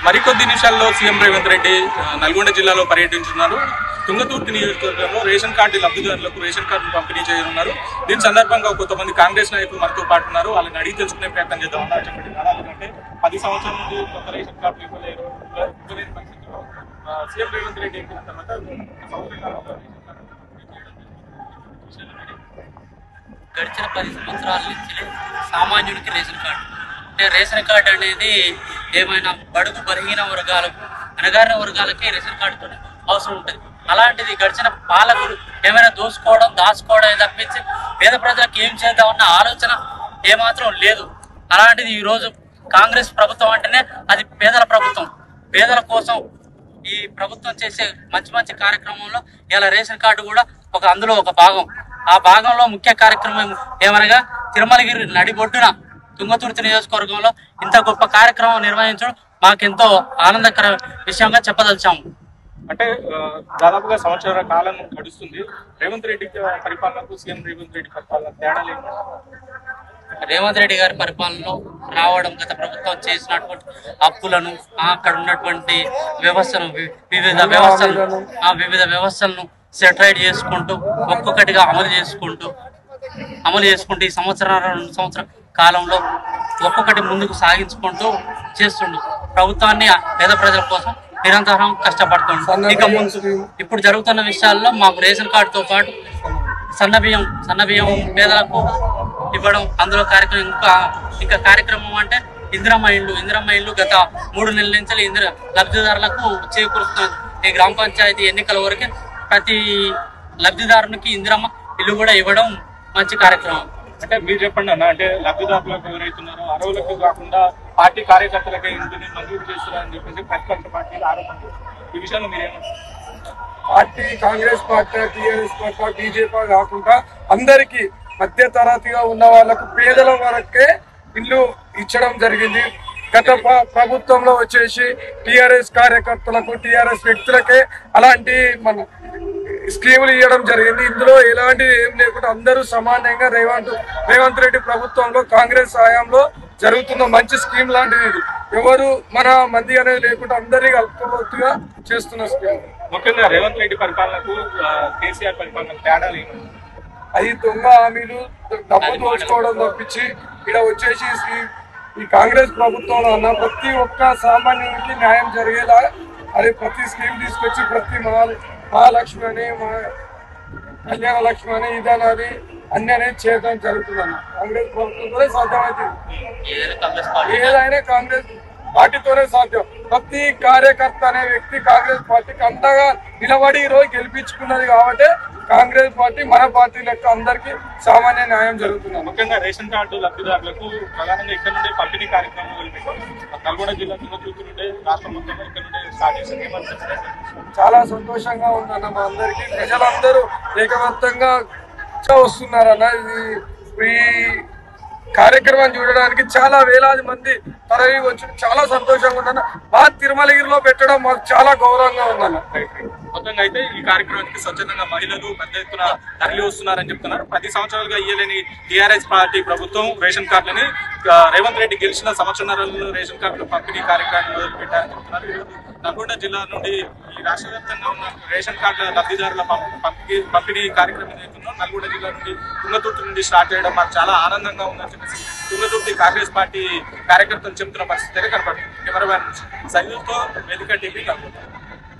మరికొద్ది నిమిషాల్లో సీఎం రేవంత్ రెడ్డి నల్గొండ జిల్లాలో పర్యటించున్నారు. తుంగతుర్తి నియోజకవర్గంలో రేషన్ కార్డు లబ్ధిదారులకు రేషన్ కార్డులు పంపిణీ చేయనున్నారు. దీని సందర్భంగా కొంతమంది కాంగ్రెస్ నాయకులు మనతో పాటు ఉన్నారు. వాళ్ళని అడిగి తెలుసుకునే ప్రయత్నం చేద్దాం. చెప్పండి, ఎందుకంటే 10 సంవత్సరాల నుండి కొత్త రేషన్ కార్డులు ఇవ్వలేని పరిస్థితుల్లో సీఎం రేవంత్ రెడ్డి ఎక్కిన తర్వాత గడిచిన 10 సంవత్సరాల నుంచి సామాన్యుడికి రేషన్ కార్డు అంటే రేషన్ కార్డు అనేది ఏమైనా బడుగు బలహీన వర్గాలకు అణగారిన వర్గాలకే రేషన్ కార్డు అవసరం ఉంటుంది. అలాంటిది గడిచిన పాలకులు ఏమైనా దోసుకోవడం దాచుకోవడం తప్పించి పేద ప్రజలకు ఏం చేద్దామన్న ఆలోచన ఏమాత్రం లేదు. అలాంటిది ఈరోజు కాంగ్రెస్ ప్రభుత్వం అంటేనే అది పేదల ప్రభుత్వం. పేదల కోసం ఈ ప్రభుత్వం చేసే మంచి మంచి కార్యక్రమంలో ఇలా రేషన్ కార్డు కూడా అందులో ఒక భాగం. ఆ భాగంలో ముఖ్య కార్యక్రమం ఏమనగా తిరుమలగిరి నడిబొడ్డున తుంగతుర్తి నియోజకవర్గంలో ఇంత గొప్ప కార్యక్రమం నిర్వహించడం మాకెంతో ఆనందకర విషయంగా చెప్పదలిచాము. అంటే దాదాపుగా సంవత్సరాల కాలం గడుస్తుంది. రేవంత్ రెడ్డి పరిపాలనకు సీఎం రేవంత్ రెడ్డి పరిపాలన తేడా లేదు. రేవంత్ రెడ్డి గారి పరిపాలనలో రావడం గత ప్రభుత్వం చేసినటువంటి అప్పులను అక్కడ ఉన్నటువంటి వ్యవస్థను వివిధ వ్యవస్థలను సెటరైడ్ చేసుకుంటూ ఒక్కొక్కటిగా అమలు చేసుకుంటూ ఈ సంవత్సరాల 2 సంవత్సరాల కాలంలో ఒక్కొక్కటి ముందుకు సాగించుకుంటూ చేస్తుండు. ప్రభుత్వాన్ని పేద ప్రజల కోసం నిరంతరం కష్టపడుతుండు. ఇక ముందు ఇప్పుడు జరుగుతున్న విషయాల్లో మాకు రేషన్ కార్డుతో పాటు సన్నబియ్యం పేదలకు ఇవ్వడం, అందులో కార్యక్రమం ఇంకా కార్యక్రమం అంటే ఇందిరమ్మ ఇల్లు గత 3 నెలల నుంచి లబ్ధిదారులకు చేకూరుస్తున్నది. ఈ గ్రామ పంచాయతీ ఎన్నికల వరకే ప్రతి లబ్ధిదారునికి ఇందిరమ్మ ఇల్లు కూడా ఇవ్వడం మంచి కార్యక్రమం. అంటే మీరు చెప్పండి అన్న, అంటే లబ్ధిదారులకు ఎవరైతున్నారో అర్హులకు కాకుండా పార్టీ కార్యకర్తలకే ఇంటిని మంజూరు చేస్తున్నారని చెప్పేసి ప్రతిపక్ష పార్టీలు ఆరోపణలు. ఈ విషయంలో మీరేమో party Congress party, TRS party, BJP కాకుండా అందరికీ మధ్య తరగతిగా ఉన్న వాళ్ళకు పేదల వరకే ఇల్లు ఇచ్చడం జరిగింది. గత ప్రభుత్వంలో వచ్చేసి టీఆర్ఎస్ కార్యకర్తలకు టీఆర్ఎస్ వ్యక్తులకే అలాంటి మన స్కీములు ఇవ్వడం జరిగింది. ఇందులో ఎలాంటివి ఏం లేకుండా అందరూ సమానంగా రేవంత్ రెడ్డి ప్రభుత్వంలో కాంగ్రెస్ హయాంలో జరుగుతున్న మంచి స్కీమ్ లాంటిది. ఇది ఎవరు మన మంది అనేది లేకుండా అందరినీ కలుపుకోవచ్చుగా చేస్తున్న స్కీమ్. ముఖ్యంగా రేవంత్ రెడ్డి పరిపాలనకు కేసీఆర్ పరిపాలనకు తేడాలు ఏమి? అది దొంగ హామీలు, డబ్బు దోచుకోవడం తప్పించి ఇక్కడ వచ్చేసి ఈ కాంగ్రెస్ ప్రభుత్వంలో ఉన్న ప్రతి ఒక్క సామాన్యునికి న్యాయం జరిగేలా అది ప్రతి స్కీమ్ తీసుకొచ్చి ప్రతి మహాలక్ష్మి అని కళ్యాణ లక్ష్మి అని ఇదన్నది అన్ని అనేది చేయడం జరుగుతుందన్న. కాంగ్రెస్ ప్రభుత్వంతోనే సాధ్యమవుతుంది. ఏదైనా కాంగ్రెస్ పార్టీతోనే సాధ్యం. ప్రతి కార్యకర్త అనే వ్యక్తి కాంగ్రెస్ పార్టీకి అంతగా నిలబడి ఈరోజు గెలిపించుకున్నది కాబట్టి కాంగ్రెస్ పార్టీ మన పార్టీ లెక్క అందరికీ సామాన్య న్యాయం జరుగుతుంది. ముఖ్యంగా రేషన్ కార్డు లబ్ధిదారులకు ప్రధానంగా ఇక్కడ నుండి పంపిణీ కార్యక్రమం నల్గొండ జిల్లా తుంగతుర్తి నుండి రాష్ట్రం మొత్తంగా ఇక్కడ నుండి స్టార్ట్ చేశారు. చాలా సంతోషంగా ఉందన్న. మా అందరికీ ప్రజలందరూ ఏకవంతంగా వస్తున్నారన్న. ఈ కార్యక్రమం చూడడానికి చాలా వేలాది మంది తరలి వచ్చి చాలా సంతోషంగా ఉందన్న. మా తిరుమలగిరిలో పెట్టడం మాకు చాలా గౌరవంగా ఉందన్న. మొత్తంగా అయితే ఈ కార్యక్రమానికి స్వచ్ఛందంగా మహిళలు పెద్ద ఎత్తున తరలి వస్తున్నారని చెప్తున్నారు. 10 సంవత్సరాలుగా ఇయ్యలేని టీఆర్ఎస్ పార్టీ ప్రభుత్వం రేషన్ కార్డులని రేవంత్ రెడ్డి గెలిచిన సంవత్సరాలలో రేషన్ కార్డులు పంపిణీ కార్యక్రమాన్ని మొదలుపెట్టారని చెప్తున్నారు. నల్గొండ జిల్లా నుండి ఈ రాష్ట్ర వ్యాప్తంగా ఉన్న రేషన్ కార్డుల లబ్ధిదారుల పంపిణీ కార్యక్రమం ఏదైతుందో నల్గొండ జిల్లా నుండి తుంగతుర్తి నుండి స్టార్ట్ చేయడం మాకు చాలా ఆనందంగా ఉందని చెప్పేసి తుంగతుర్తి కాంగ్రెస్ పార్టీ కార్యకర్తలు చెబుతున్న పరిస్థితి కనపడుతుంది. కెమెరామ్యాన్ సైదుతో వేదిక టీవీ నల్గొండ.